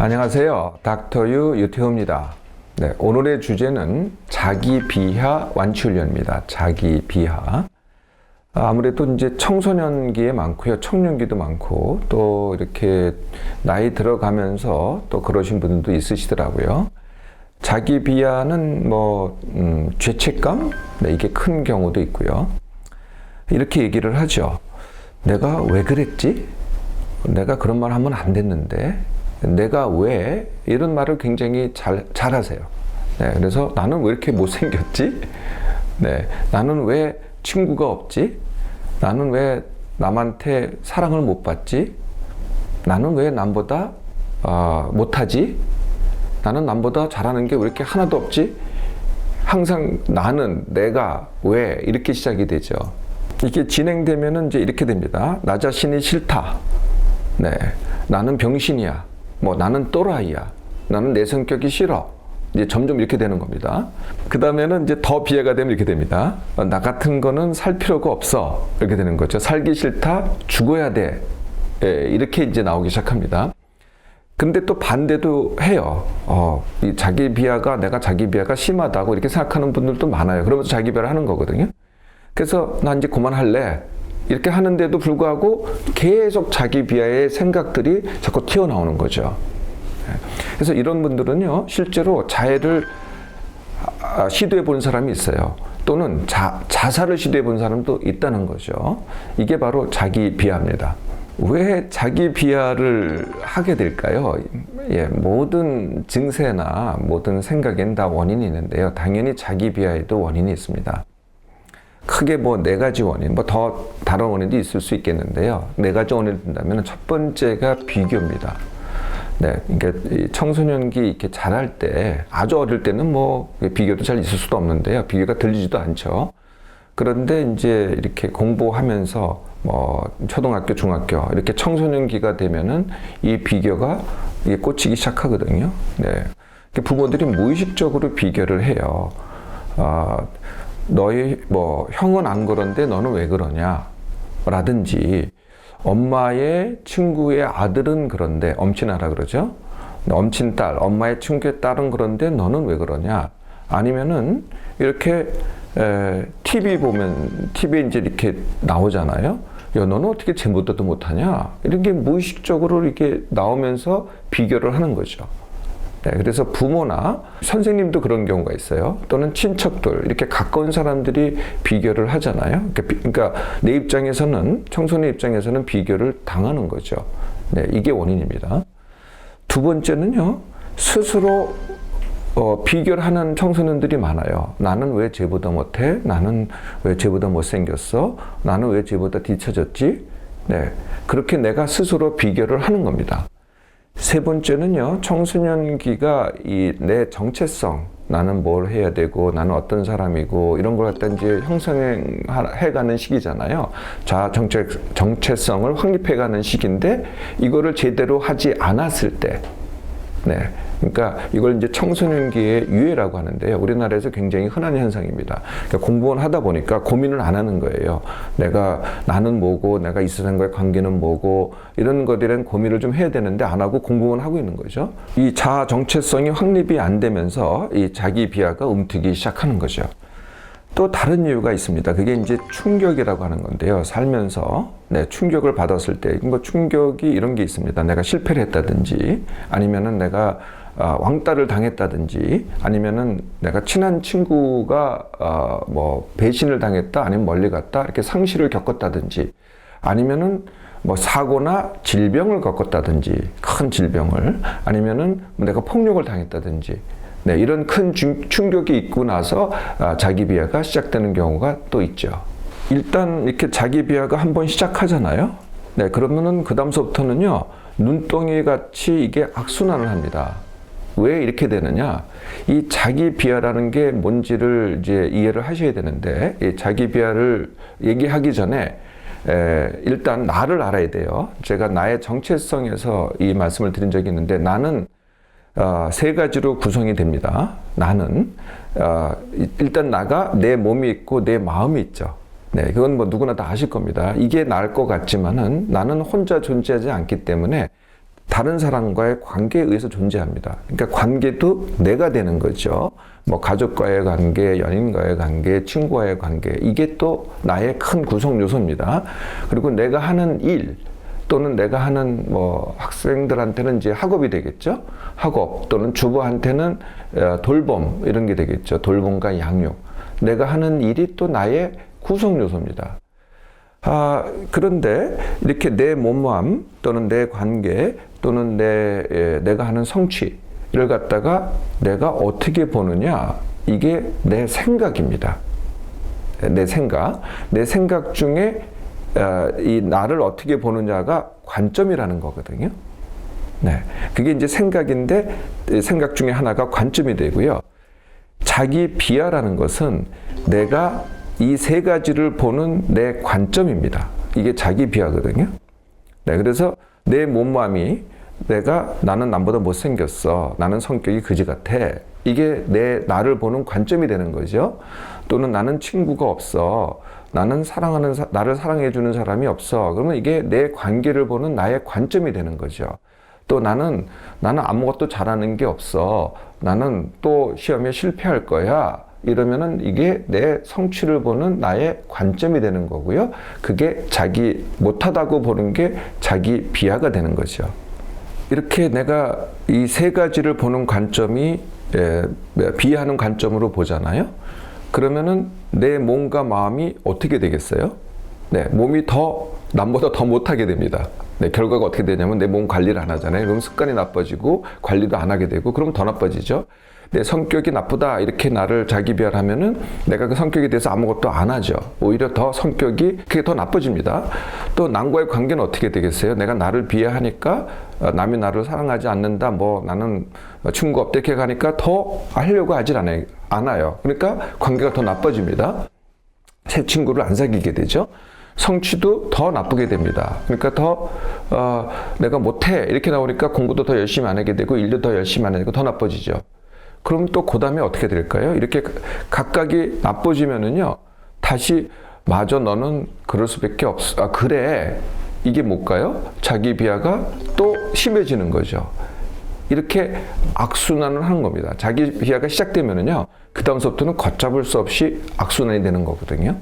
안녕하세요. 닥터유 유태호입니다. 네, 오늘의 주제는 자기 비하 완치 훈련입니다. 자기 비하. 아무래도 이제 청소년기에 많고요. 청년기도 많고 또 이렇게 나이 들어가면서 또 그러신 분들도 있으시더라고요. 자기 비하는 죄책감? 네, 이게 큰 경우도 있고요. 이렇게 얘기를 하죠. 내가 왜 그랬지? 내가 그런 말 하면 안 됐는데 내가 왜? 이런 말을 굉장히 잘 하세요. 네, 그래서 나는 왜 이렇게 못생겼지? 네, 나는 왜 친구가 없지? 나는 왜 남한테 사랑을 못 받지? 나는 왜 남보다 못하지? 나는 남보다 잘하는 게 왜 이렇게 하나도 없지? 항상 나는, 내가, 왜 이렇게 시작이 되죠. 이게 진행되면은 이제 이렇게 됩니다. 나 자신이 싫다. 네, 나는 병신이야. 나는 또라이야. 나는 내 성격이 싫어. 이제 점점 이렇게 되는 겁니다. 그 다음에는 이제 더 비하가 되면 이렇게 됩니다. 나 같은 거는 살 필요가 없어. 이렇게 되는 거죠. 살기 싫다. 죽어야 돼. 이렇게 이제 나오기 시작합니다. 근데 또 반대도 해요. 이 자기 비하가, 내가 자기 비하가 심하다고 이렇게 생각하는 분들도 많아요. 그러면서 자기 비하를 하는 거거든요. 그래서 나 이제 그만할래. 이렇게 하는데도 불구하고 계속 자기 비하의 생각들이 자꾸 튀어나오는 거죠. 그래서 이런 분들은요, 실제로 자해를 시도해 본 사람이 있어요. 또는 자살을 시도해 본 사람도 있다는 거죠. 이게 바로 자기 비하입니다. 왜 자기 비하를 하게 될까요? 모든 증세나 모든 생각에는 다 원인이 있는데요. 당연히 자기 비하에도 원인이 있습니다. 크게 네 가지 원인, 더 다른 원인도 있을 수 있겠는데요. 네 가지 원인을 든다면 첫 번째가 비교입니다. 네, 그러니까 청소년기 이렇게 자랄 때, 아주 어릴 때는 비교도 잘 있을 수도 없는데요. 비교가 들리지도 않죠. 그런데 이제 이렇게 공부하면서 초등학교, 중학교 이렇게 청소년기가 되면은 이 비교가 이게 꽂히기 시작하거든요. 네, 부모들이 무의식적으로 비교를 해요. 너희 형은 안 그런데 너는 왜 그러냐? 라든지 엄마의 친구의 아들은 그런데 엄친아라 그러죠. 엄친 딸, 엄마의 친구의 딸은 그런데 너는 왜 그러냐? 아니면은 이렇게 TV 보면 TV에 이제 이렇게 나오잖아요. 야, 너는 어떻게 쟤보다도 못하냐? 이런 게 무의식적으로 이렇게 나오면서 비교를 하는 거죠. 네, 그래서 부모나 선생님도 그런 경우가 있어요. 또는 친척들, 이렇게 가까운 사람들이 비교를 하잖아요. 그러니까 내 입장에서는, 청소년 입장에서는 비교를 당하는 거죠. 네, 이게 원인입니다. 두 번째는요, 스스로 비교를 하는 청소년들이 많아요. 나는 왜 쟤보다 못해? 나는 왜 쟤보다 못생겼어? 나는 왜 쟤보다 뒤처졌지? 네, 그렇게 내가 스스로 비교를 하는 겁니다. 세 번째는요, 청소년기가 내 정체성, 나는 뭘 해야 되고, 나는 어떤 사람이고, 이런 걸 갖다 이제 형성해가는 시기잖아요. 정체성을 확립해가는 시기인데, 이거를 제대로 하지 않았을 때, 네. 그러니까 이걸 이제 청소년기의 유해라고 하는데요. 우리나라에서 굉장히 흔한 현상입니다. 그러니까 공부만 하다 보니까 고민을 안 하는 거예요. 나는 뭐고, 내가 이 세상과의 관계는 뭐고, 이런 것에 대한 고민을 좀 해야 되는데 안 하고 공부만 하고 있는 거죠. 이 자아 정체성이 확립이 안 되면서 이 자기 비하가 움트기 시작하는 거죠. 또 다른 이유가 있습니다. 그게 이제 충격이라고 하는 건데요. 살면서 충격을 받았을 때, 충격이 이런 게 있습니다. 내가 실패를 했다든지, 아니면은 내가 왕따를 당했다든지, 아니면은 내가 친한 친구가 배신을 당했다, 아니면 멀리 갔다, 이렇게 상실을 겪었다든지, 아니면은 사고나 질병을 겪었다든지, 큰 질병을, 아니면은 내가 폭력을 당했다든지, 네, 이런 큰 충격이 있고 나서 자기 비하가 시작되는 경우가 또 있죠. 일단 이렇게 자기 비하가 한번 시작하잖아요. 네, 그러면은 그 다음서부터는요, 눈덩이 같이 이게 악순환을 합니다. 왜 이렇게 되느냐? 이 자기 비하라는 게 뭔지를 이제 이해를 하셔야 되는데, 이 자기 비하를 얘기하기 전에 일단 나를 알아야 돼요. 제가 나의 정체성에서 이 말씀을 드린 적이 있는데, 나는 세 가지로 구성이 됩니다. 나는 일단 나가 내 몸이 있고 내 마음이 있죠. 네, 그건 누구나 다 아실 겁니다. 이게 나을 것 같지만은 나는 혼자 존재하지 않기 때문에 다른 사람과의 관계에 의해서 존재합니다. 그러니까 관계도 내가 되는 거죠. 뭐 가족과의 관계, 연인과의 관계, 친구와의 관계, 이게 또 나의 큰 구성 요소입니다. 그리고 내가 하는 일 또는 내가 하는 뭐 학생들한테는 이제 학업이 되겠죠. 학업 또는 주부한테는 돌봄 이런 게 되겠죠. 돌봄과 양육. 내가 하는 일이 또 나의 구성 요소입니다. 그런데 이렇게 내 몸마음 또는 내 관계 또는 내가 하는 성취를 갖다가 내가 어떻게 보느냐, 이게 내 생각입니다. 내 생각 중에 이 나를 어떻게 보느냐가 관점이라는 거거든요. 네, 그게 이제 생각인데 생각 중에 하나가 관점이 되고요. 자기 비하라는 것은 내가 이 세 가지를 보는 내 관점입니다. 이게 자기 비하거든요. 네, 그래서 내 몸마음이 나는 남보다 못생겼어. 나는 성격이 그지 같아. 이게 나를 보는 관점이 되는 거죠. 또는 나는 친구가 없어. 나를 사랑해주는 사람이 없어. 그러면 이게 내 관계를 보는 나의 관점이 되는 거죠. 또 나는 아무것도 잘하는 게 없어. 나는 또 시험에 실패할 거야. 이러면은 이게 내 성취를 보는 나의 관점이 되는 거고요. 그게 자기 못하다고 보는 게 자기 비하가 되는 거죠. 이렇게 내가 이 세 가지를 보는 관점이 비하하는 관점으로 보잖아요. 그러면은 내 몸과 마음이 어떻게 되겠어요? 네, 몸이 남보다 더 못하게 됩니다. 네, 결과가 어떻게 되냐면 내 몸 관리를 안 하잖아요. 그럼 습관이 나빠지고 관리도 안 하게 되고 그럼 더 나빠지죠. 내 성격이 나쁘다 이렇게 나를 자기 비하하면은 내가 그 성격에 대해서 아무것도 안 하죠. 오히려 더 성격이 그게 더 나빠집니다. 또 남과의 관계는 어떻게 되겠어요? 내가 나를 비하하니까 남이 나를 사랑하지 않는다. 뭐 나는 친구가 없다 이렇게 가니까 더 하려고 하질 않아요. 그러니까 관계가 더 나빠집니다. 새 친구를 안 사귀게 되죠. 성취도 더 나쁘게 됩니다. 그러니까 내가 못해 이렇게 나오니까 공부도 더 열심히 안 하게 되고 일도 더 열심히 안 하니까 더 나빠지죠. 그럼 또 그 다음에 어떻게 될까요? 이렇게 각각이 나빠지면은요, 다시 맞아 너는 그럴 수밖에 없어. 그래. 이게 뭘까요? 자기 비하가 또 심해지는 거죠. 이렇게 악순환을 하는 겁니다. 자기 비하가 시작되면은요, 그 다음서부터는 걷잡을 수 없이 악순환이 되는 거거든요.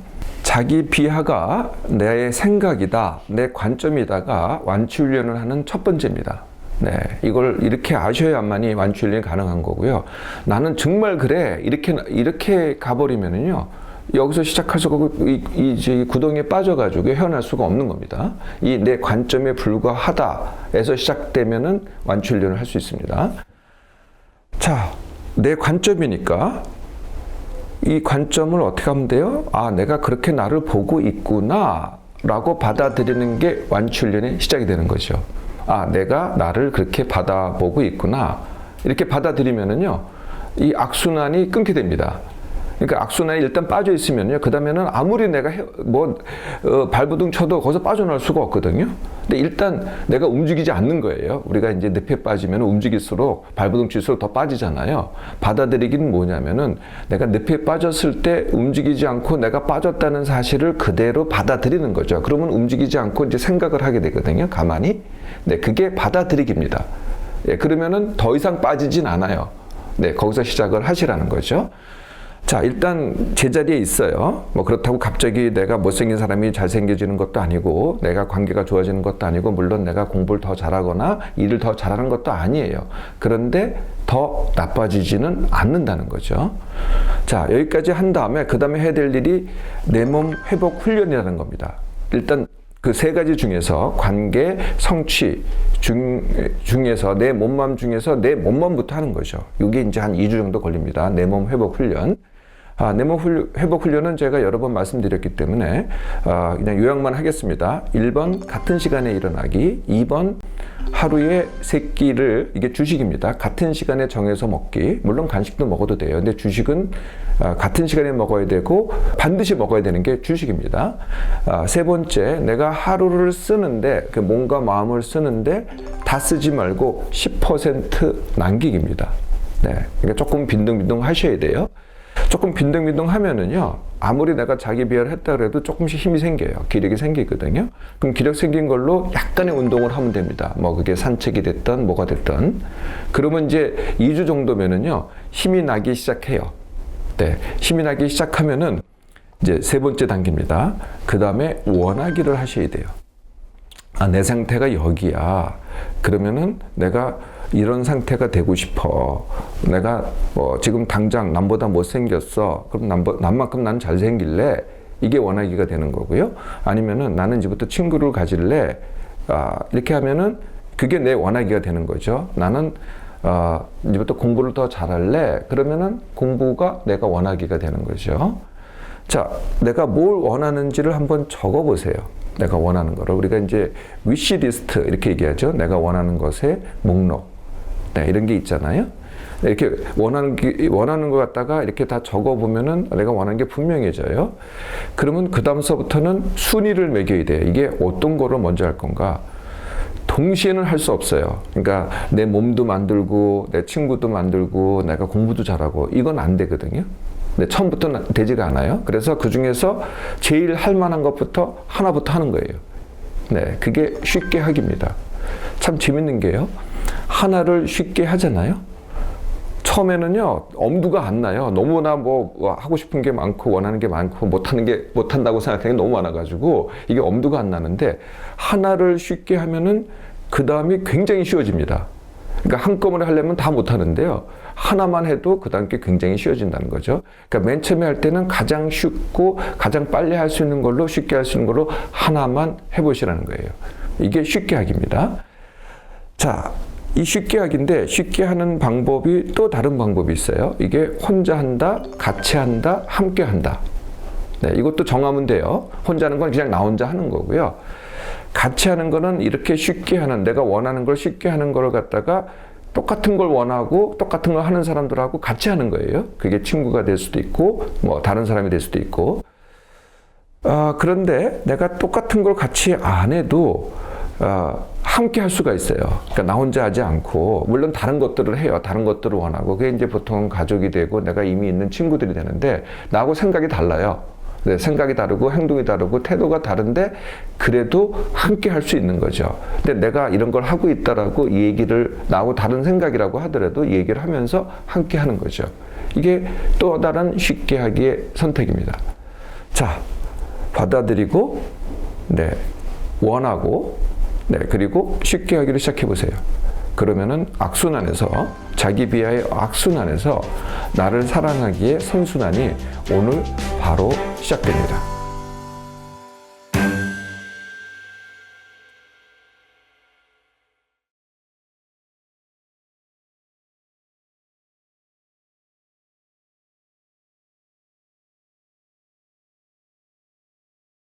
자기 비하가 내 생각이다, 내 관점이다가 완치훈련을 하는 첫 번째입니다. 네, 이걸 이렇게 아셔야만이 완치훈련이 가능한 거고요. 나는 정말 그래 이렇게 가버리면은요, 여기서 시작할 수가 없고 이 구덩이에 빠져가지고 헤어날 수가 없는 겁니다. 이 내 관점에 불과하다에서 시작되면은 완치훈련을 할 수 있습니다. 자, 내 관점이니까 이 관점을 어떻게 하면 돼요? 내가 그렇게 나를 보고 있구나 라고 받아들이는 게 완치훈련의 시작이 되는 거죠. 내가 나를 그렇게 받아보고 있구나. 이렇게 받아들이면은요, 이 악순환이 끊게 됩니다. 그러니까 악순환이 일단 빠져 있으면요, 그 다음에는 아무리 내가 발버둥 쳐도 거기서 빠져나올 수가 없거든요. 근데 일단 내가 움직이지 않는 거예요. 우리가 이제 늪에 빠지면 움직일수록 발버둥 칠수록 더 빠지잖아요. 받아들이기는 뭐냐면은 내가 늪에 빠졌을 때 움직이지 않고 내가 빠졌다는 사실을 그대로 받아들이는 거죠. 그러면 움직이지 않고 이제 생각을 하게 되거든요. 가만히. 네, 그게 받아들이기입니다. 예, 그러면은 더 이상 빠지진 않아요. 네, 거기서 시작을 하시라는 거죠. 자, 일단 제자리에 있어요. 뭐 그렇다고 갑자기 내가 못생긴 사람이 잘생겨지는 것도 아니고 내가 관계가 좋아지는 것도 아니고 물론 내가 공부를 더 잘하거나 일을 더 잘하는 것도 아니에요. 그런데 더 나빠지지는 않는다는 거죠. 자, 여기까지 한 다음에 그 다음에 해야 될 일이 내 몸 회복 훈련이라는 겁니다. 일단 그 세 가지 중에서 관계, 성취 중에서 내 몸맘 중에서 내 몸맘부터 하는 거죠. 이게 이제 한 2주 정도 걸립니다. 내 몸 회복 훈련. 내 몸 회복 훈련은 제가 여러 번 말씀드렸기 때문에 그냥 요약만 하겠습니다. 1번 같은 시간에 일어나기, 2번 하루에 3끼를, 이게 주식입니다. 같은 시간에 정해서 먹기. 물론 간식도 먹어도 돼요. 근데 주식은 같은 시간에 먹어야 되고 반드시 먹어야 되는 게 주식입니다. 세 번째, 내가 하루를 쓰는데 그 몸과 마음을 쓰는데 다 쓰지 말고 10% 남기기입니다. 네, 그러니까 조금 빈둥빈둥 하셔야 돼요. 조금 빈둥빈둥 하면은요, 아무리 내가 자기 비하를 했다 그래도 조금씩 힘이 생겨요. 기력이 생기거든요. 그럼 기력 생긴 걸로 약간의 운동을 하면 됩니다. 뭐 그게 산책이 됐든 뭐가 됐든. 그러면 이제 2주 정도면은요, 힘이 나기 시작해요. 네, 힘이 나기 시작하면은 이제 세 번째 단계입니다. 그 다음에 원하기를 하셔야 돼요. 아, 내 상태가 여기야. 그러면은 내가 이런 상태가 되고 싶어. 내가 뭐 지금 당장 남보다 못생겼어. 그럼 남만큼 난 잘생길래. 이게 원하기가 되는 거고요. 아니면은 나는 이제부터 친구를 가질래. 이렇게 하면은 그게 내 원하기가 되는 거죠. 나는 이제부터 공부를 더 잘할래. 그러면은 공부가 내가 원하기가 되는 거죠. 자, 내가 뭘 원하는지를 한번 적어 보세요. 내가 원하는 거를. 우리가 이제 위시리스트 이렇게 얘기하죠. 내가 원하는 것의 목록. 네, 이런 게 있잖아요. 이렇게 원하는 거 갖다가 이렇게 다 적어 보면은 내가 원하는 게 분명해져요. 그러면 그 다음서부터는 순위를 매겨야 돼요. 이게 어떤 거를 먼저 할 건가? 동시에는 할 수 없어요. 그러니까 내 몸도 만들고 내 친구도 만들고 내가 공부도 잘하고 이건 안 되거든요. 네, 처음부터 되지가 않아요. 그래서 그 중에서 제일 할 만한 것부터 하나부터 하는 거예요. 네, 그게 쉽게 하기입니다. 참 재밌는 게요. 하나를 쉽게 하잖아요. 처음에는요, 엄두가 안 나요. 너무나 뭐 하고 싶은 게 많고 원하는 게 많고 못한다고 생각하는 게 너무 많아가지고 이게 엄두가 안 나는데 하나를 쉽게 하면은 그 다음이 굉장히 쉬워집니다. 그러니까 한꺼번에 하려면 다 못하는데요. 하나만 해도 그 다음 게 굉장히 쉬워진다는 거죠. 그러니까 맨 처음에 할 때는 가장 쉽고 가장 빨리 할 수 있는 걸로 쉽게 할 수 있는 걸로 하나만 해보시라는 거예요. 이게 쉽게 하기입니다. 자, 이 쉽게 하기인데 쉽게 하는 방법이 또 다른 방법이 있어요. 이게 혼자 한다, 같이 한다, 함께 한다. 네, 이것도 정하면 돼요. 혼자 하는 건 그냥 나 혼자 하는 거고요. 같이 하는 거는 이렇게 쉽게 하는, 내가 원하는 걸 쉽게 하는 걸 갖다가 똑같은 걸 원하고 똑같은 걸 하는 사람들하고 같이 하는 거예요. 그게 친구가 될 수도 있고 뭐 다른 사람이 될 수도 있고. 그런데 내가 똑같은 걸 같이 안 해도 함께 할 수가 있어요. 그러니까 나 혼자 하지 않고, 물론 다른 것들을 해요. 다른 것들을 원하고. 그게 이제 보통 가족이 되고 내가 이미 있는 친구들이 되는데, 나하고 생각이 달라요. 네, 생각이 다르고 행동이 다르고 태도가 다른데 그래도 함께 할 수 있는 거죠. 근데 내가 이런 걸 하고 있다라고 이 얘기를 나하고 다른 생각이라고 하더라도 이 얘기를 하면서 함께 하는 거죠. 이게 또 다른 쉽게 하기의 선택입니다. 자, 받아들이고, 네, 원하고, 네, 그리고 쉽게 하기를 시작해 보세요. 그러면은 악순환에서, 자기 비하의 악순환에서 나를 사랑하기의 선순환이 오늘 바로 시작됩니다.